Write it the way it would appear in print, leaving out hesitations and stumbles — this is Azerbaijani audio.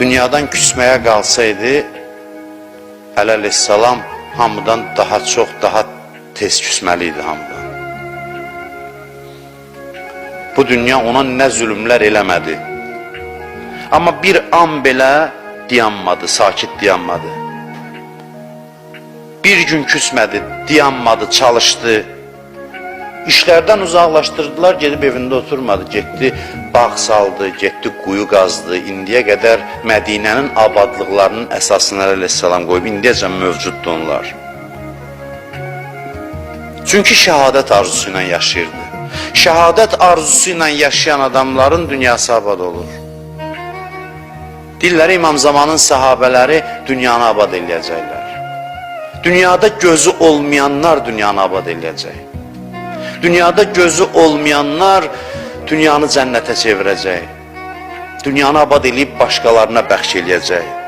dünyadan küsməyə qalsaydı, əleyhissalam hamıdan daha çox, daha tez küsməli idi hamıdan. Bu dünya ona nə zülümlər eləmədi. Amma bir an belə dayanmadı, sakit dayanmadı. Bir gün küsmədi, dayanmadı, çalışdı. İşlərdən uzaqlaşdırdılar, gedib evində oturmadı. Getdi, bağ saldı, getdi, quyu qazdı. İndiyə qədər Mədinənin abadlıqlarının əsasını əleyhissalam qoyub, indiyəcən mövcuddur onlar. Çünki şəhadət arzusu ilə yaşayırdı. Şəhadət arzusu ilə yaşayan adamların dünyası abad olur. Dilləri İmam Zamanın sahabələri dünyanı abad eləyəcəklər. Dünyada gözü olmayanlar dünyanı abad eləyəcək. Dünyada gözü olmayanlar dünyanı cənnətə çevirəcək. Dünyanı abad eləyib başqalarına bəxş eləyəcək.